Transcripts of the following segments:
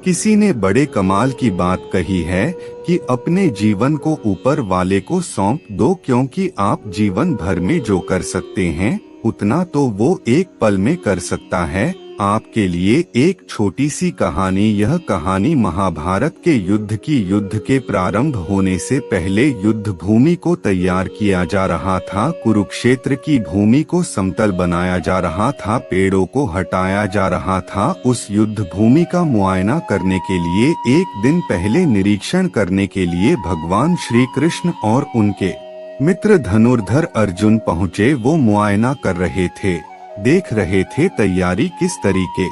किसी ने बड़े कमाल की बात कही है कि अपने जीवन को ऊपर वाले को सौंप दो, क्योंकि आप जीवन भर में जो कर सकते हैं उतना तो वो एक पल में कर सकता है। आपके लिए एक छोटी सी कहानी। यह कहानी महाभारत के युद्ध के प्रारंभ होने से पहले युद्ध भूमि को तैयार किया जा रहा था। कुरुक्षेत्र की भूमि को समतल बनाया जा रहा था, पेड़ों को हटाया जा रहा था। उस युद्ध भूमि का मुआयना करने के लिए एक दिन पहले निरीक्षण करने के लिए भगवान श्री कृष्ण और उनके मित्र धनुर्धर अर्जुन पहुँचे। वो मुआयना कर रहे थे, देख रहे थे तैयारी किस तरीके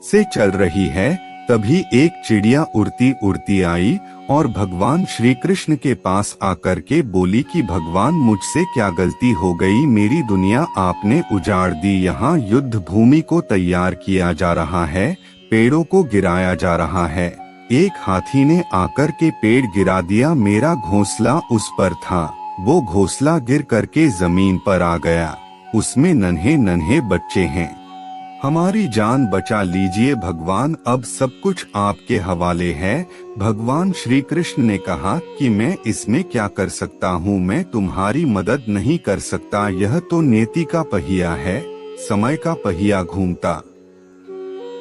से चल रही है। तभी एक चिड़िया उड़ती उड़ती आई और भगवान श्री कृष्ण के पास आकर के बोली कि भगवान, मुझसे क्या गलती हो गई, मेरी दुनिया आपने उजाड़ दी। यहाँ युद्ध भूमि को तैयार किया जा रहा है, पेड़ों को गिराया जा रहा है, एक हाथी ने आकर के पेड़ गिरा दिया। मेरा घोंसला उस पर था, वो घोंसला गिर करके जमीन पर आ गया। उसमें नन्हे नन्हे बच्चे हैं, हमारी जान बचा लीजिए भगवान, अब सब कुछ आपके हवाले है। भगवान श्री कृष्ण ने कहा कि मैं इसमें क्या कर सकता हूँ, मैं तुम्हारी मदद नहीं कर सकता। यह तो नियति का पहिया है, समय का पहिया घूमता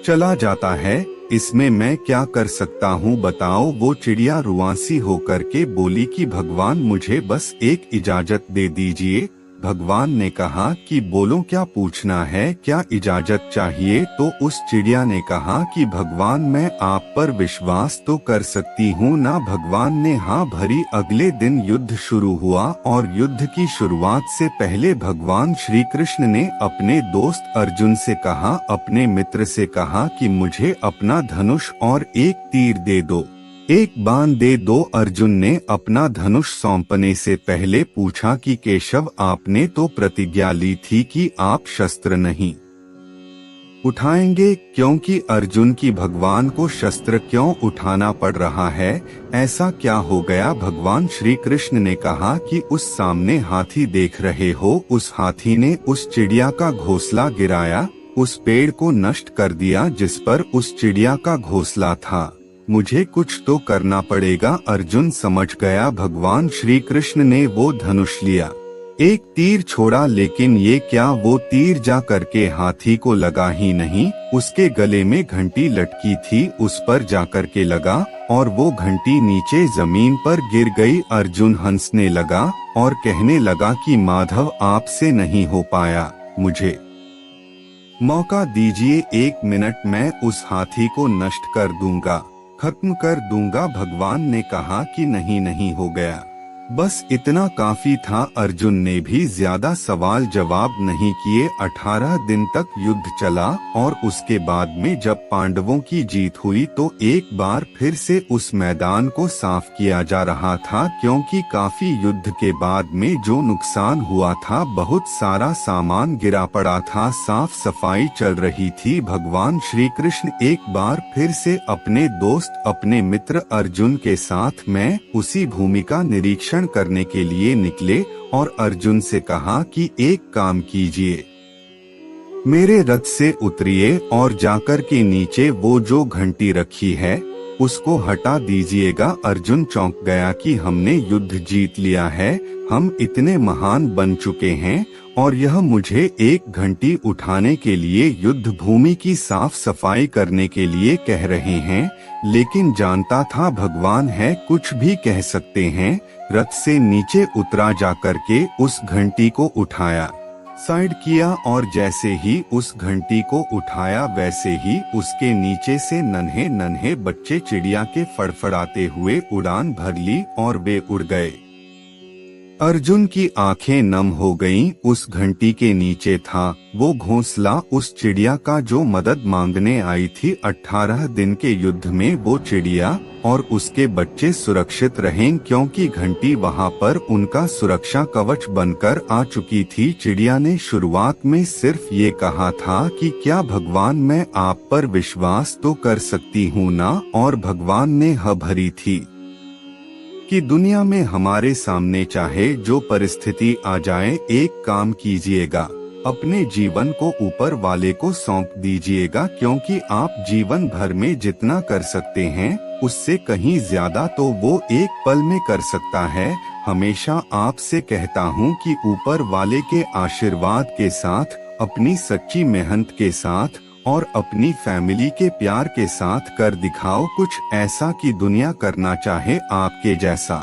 चला जाता है, इसमें मैं क्या कर सकता हूँ बताओ। वो चिड़िया रुआंसी होकर के बोली कि भगवान, मुझे बस एक इजाजत दे दीजिए। भगवान ने कहा कि बोलो, क्या पूछना है, क्या इजाजत चाहिए। तो उस चिड़िया ने कहा कि भगवान, मैं आप पर विश्वास तो कर सकती हूँ ना। भगवान ने हाँ भरी। अगले दिन युद्ध शुरू हुआ और युद्ध की शुरुआत से पहले भगवान श्री कृष्ण ने अपने दोस्त अर्जुन से कहा, अपने मित्र से कहा कि मुझे अपना धनुष और एक तीर दे दो, एक बाण दे दो। अर्जुन ने अपना धनुष सौंपने से पहले पूछा कि केशव, आपने तो प्रतिज्ञा ली थी कि आप शस्त्र नहीं उठाएंगे, क्योंकि अर्जुन की भगवान को शस्त्र क्यों उठाना पड़ रहा है, ऐसा क्या हो गया। भगवान श्री कृष्ण ने कहा कि उस सामने हाथी देख रहे हो, उस हाथी ने उस चिड़िया का घोंसला गिराया, उस पेड़ को नष्ट कर दिया जिस पर उस चिड़िया का घोंसला था। मुझे कुछ तो करना पड़ेगा। अर्जुन समझ गया। भगवान श्री कृष्ण ने वो धनुष लिया, एक तीर छोड़ा, लेकिन ये क्या, वो तीर जा करके हाथी को लगा ही नहीं। उसके गले में घंटी लटकी थी, उस पर जा करके लगा और वो घंटी नीचे जमीन पर गिर गई। अर्जुन हंसने लगा और कहने लगा कि माधव, आपसे नहीं हो पाया, मुझे मौका दीजिए, 1 मिनट, मैं उस हाथी को नष्ट कर दूंगा, खत्म कर दूंगा। भगवान ने कहा कि नहीं, नहीं हो गया, बस इतना काफी था। अर्जुन ने भी ज्यादा सवाल जवाब नहीं किए। 18 दिन तक युद्ध चला और उसके बाद में जब पांडवों की जीत हुई तो एक बार फिर से उस मैदान को साफ किया जा रहा था, क्योंकि काफी युद्ध के बाद में जो नुकसान हुआ था, बहुत सारा सामान गिरा पड़ा था, साफ सफाई चल रही थी। भगवान श्री कृष्ण एक बार फिर से अपने दोस्त, अपने मित्र अर्जुन के साथ में उसी भूमि का निरीक्षण करने के लिए निकले और अर्जुन से कहा कि एक काम कीजिए, मेरे रथ से उतरिए और जाकर के नीचे वो जो घंटी रखी है उसको हटा दीजिएगा। अर्जुन चौंक गया कि हमने युद्ध जीत लिया है, हम इतने महान बन चुके हैं और यह मुझे एक घंटी उठाने के लिए, युद्ध भूमि की साफ सफाई करने के लिए कह रहे हैं। लेकिन जानता था भगवान है, कुछ भी कह सकते हैं। रथ से नीचे उतरा, जाकर के उस घंटी को उठाया, साइड किया और जैसे ही उस घंटी को उठाया वैसे ही उसके नीचे से नन्हे नन्हे बच्चे चिड़िया के फड़फड़ाते हुए उड़ान भर ली और वे उड़ गए। अर्जुन की आंखें नम हो गईं। उस घंटी के नीचे था वो घोंसला उस चिड़िया का जो मदद मांगने आई थी। 18 दिन के युद्ध में वो चिड़िया और उसके बच्चे सुरक्षित रहें, क्योंकि घंटी वहां पर उनका सुरक्षा कवच बनकर आ चुकी थी। चिड़िया ने शुरुआत में सिर्फ ये कहा था कि क्या भगवान, मैं आप पर विश्वास तो कर सकती हूँ ना, और भगवान ने ह भरी थी कि दुनिया में हमारे सामने चाहे जो परिस्थिति आ जाए, एक काम कीजिएगा, अपने जीवन को ऊपर वाले को सौंप दीजिएगा, क्योंकि आप जीवन भर में जितना कर सकते हैं उससे कहीं ज्यादा तो वो एक पल में कर सकता है। हमेशा आपसे कहता हूँ कि ऊपर वाले के आशीर्वाद के साथ, अपनी सच्ची मेहनत के साथ और अपनी फैमिली के प्यार के साथ कर दिखाओ कुछ ऐसा कि दुनिया करना चाहे आपके जैसा।